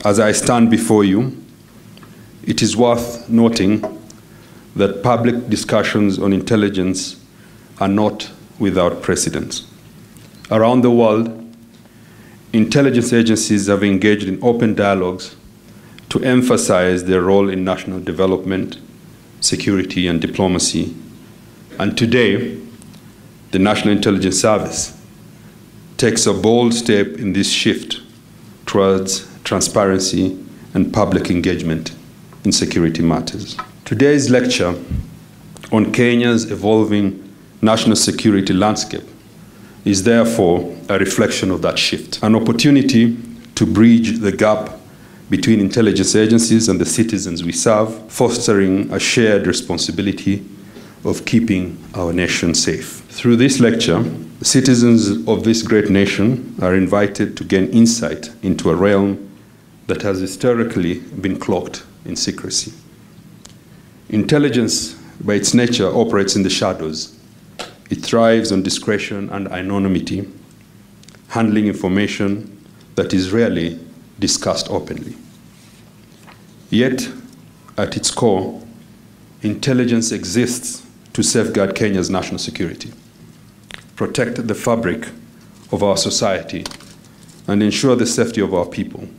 As I stand before you, it is worth noting that public discussions on intelligence are not without precedent. Around the world, intelligence agencies have engaged in open dialogues to emphasize their role in national development, security, and diplomacy. And today, the National Intelligence Service takes a bold step in this shift towards transparency and public engagement in security matters. Today's lecture on Kenya's evolving national security landscape is therefore a reflection of that shift, an opportunity to bridge the gap between intelligence agencies and the citizens we serve, fostering a shared responsibility of keeping our nation safe. Through this lecture, citizens of this great nation are invited to gain insight into a realm that has historically been cloaked in secrecy. Intelligence, by its nature, operates in the shadows. It thrives on discretion and anonymity, handling information that is rarely discussed openly. Yet, at its core, intelligence exists to safeguard Kenya's national security, protect the fabric of our society, and ensure the safety of our people.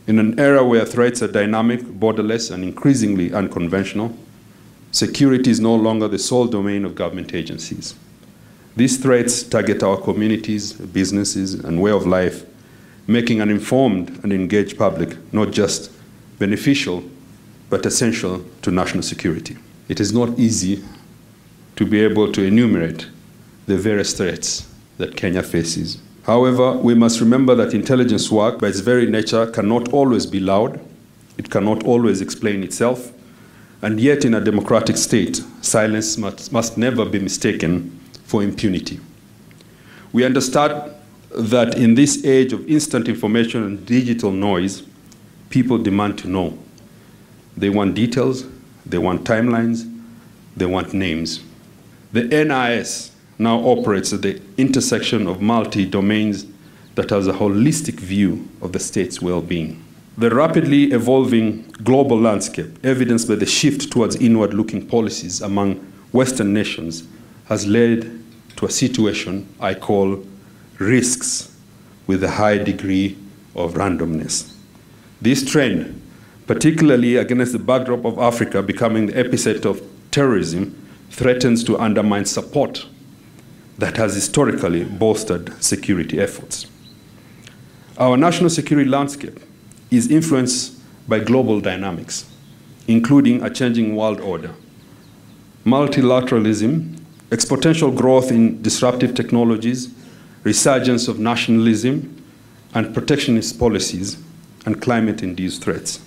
In an era where threats are dynamic, borderless, and increasingly unconventional, security is no longer the sole domain of government agencies. These threats target our communities, businesses, and way of life, making an informed and engaged public not just beneficial, but essential to national security. It is not easy to be able to enumerate the various threats that Kenya faces. However, we must remember that intelligence work, by its very nature, cannot always be loud. It cannot always explain itself. And yet, in a democratic state, silence must never be mistaken for impunity. We understand that in this age of instant information and digital noise, people demand to know. They want details, they want timelines, they want names. The NIS now operates at the intersection of multi-domains that has a holistic view of the state's well-being. The rapidly evolving global landscape, evidenced by the shift towards inward-looking policies among Western nations, has led to a situation I call risks with a high degree of randomness. This trend, particularly against the backdrop of Africa becoming the epicenter of terrorism, threatens to undermine support that has historically bolstered security efforts. Our national security landscape is influenced by global dynamics, including a changing world order, multilateralism, exponential growth in disruptive technologies, resurgence of nationalism, and protectionist policies, and climate-induced threats.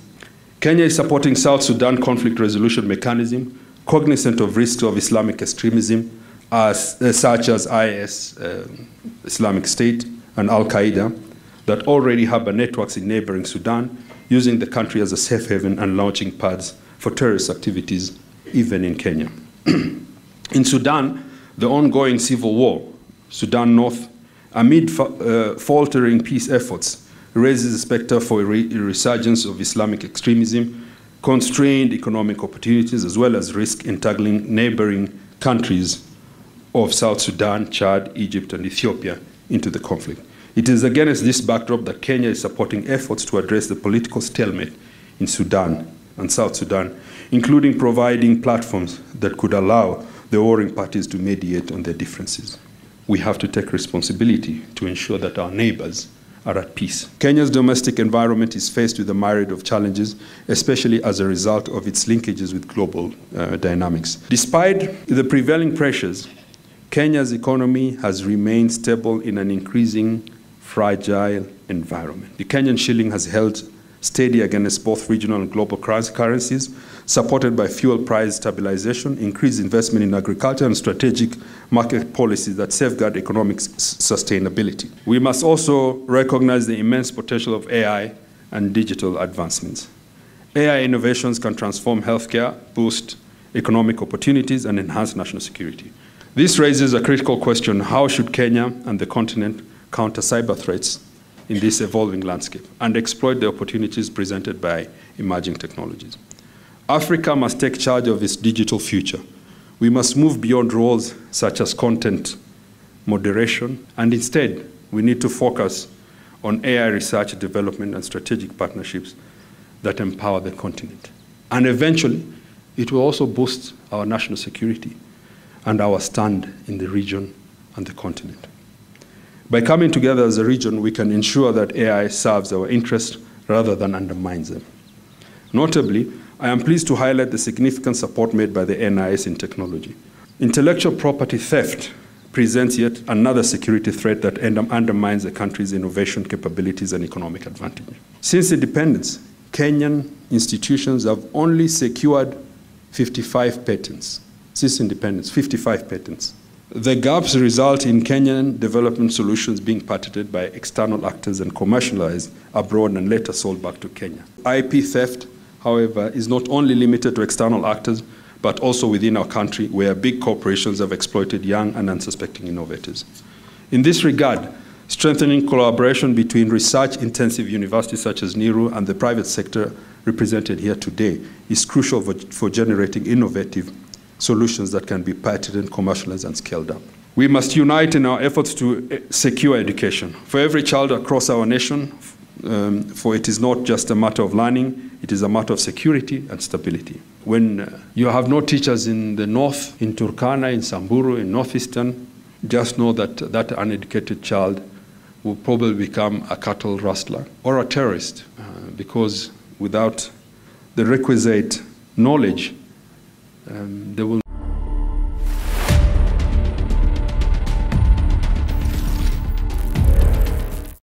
Kenya is supporting South Sudan conflict resolution mechanism, cognizant of risks of Islamic extremism, such as IS, Islamic State, and Al-Qaeda, that already harbor networks in neighboring Sudan, using the country as a safe haven and launching pads for terrorist activities, even in Kenya. In Sudan, the ongoing civil war, Sudan North, amid faltering peace efforts, raises the specter for a resurgence of Islamic extremism, constrained economic opportunities, as well as risk entangling neighboring countries of South Sudan, Chad, Egypt, and Ethiopia into the conflict. It is against this backdrop that Kenya is supporting efforts to address the political stalemate in Sudan and South Sudan, including providing platforms that could allow the warring parties to mediate on their differences. We have to take responsibility to ensure that our neighbors are at peace. Kenya's domestic environment is faced with a myriad of challenges, especially as a result of its linkages with global dynamics. Despite the prevailing pressures, Kenya's economy has remained stable in an increasing fragile environment. The Kenyan shilling has held steady against both regional and global currencies, supported by fuel price stabilization, increased investment in agriculture, and strategic market policies that safeguard economic sustainability. We must also recognize the immense potential of AI and digital advancements. AI innovations can transform healthcare, boost economic opportunities, and enhance national security. This raises a critical question: how should Kenya and the continent counter cyber threats in this evolving landscape and exploit the opportunities presented by emerging technologies. Africa must take charge of its digital future. We must move beyond roles such as content moderation, and instead, we need to focus on AI research, development, and strategic partnerships that empower the continent. And eventually, it will also boost our national security and our stand in the region and the continent. By coming together as a region, we can ensure that AI serves our interests rather than undermines them. Notably, I am pleased to highlight the significant support made by the NIS in technology. Intellectual property theft presents yet another security threat that undermines the country's innovation capabilities and economic advantage. Since independence, Kenyan institutions have only secured 55 patents. Since independence, 55 patents. The gaps result in Kenyan development solutions being patented by external actors and commercialized abroad and later sold back to Kenya. IP theft, however, is not only limited to external actors, but also within our country, where big corporations have exploited young and unsuspecting innovators. In this regard, strengthening collaboration between research-intensive universities such as NIRU and the private sector represented here today is crucial for generating innovative solutions that can be patented, commercialized, and scaled up. We must unite in our efforts to secure education for every child across our nation, for it is not just a matter of learning, it is a matter of security and stability. When you have no teachers in the north, in Turkana, in Samburu, in northeastern, just know that that uneducated child will probably become a cattle rustler or a terrorist, because without the requisite knowledge, they will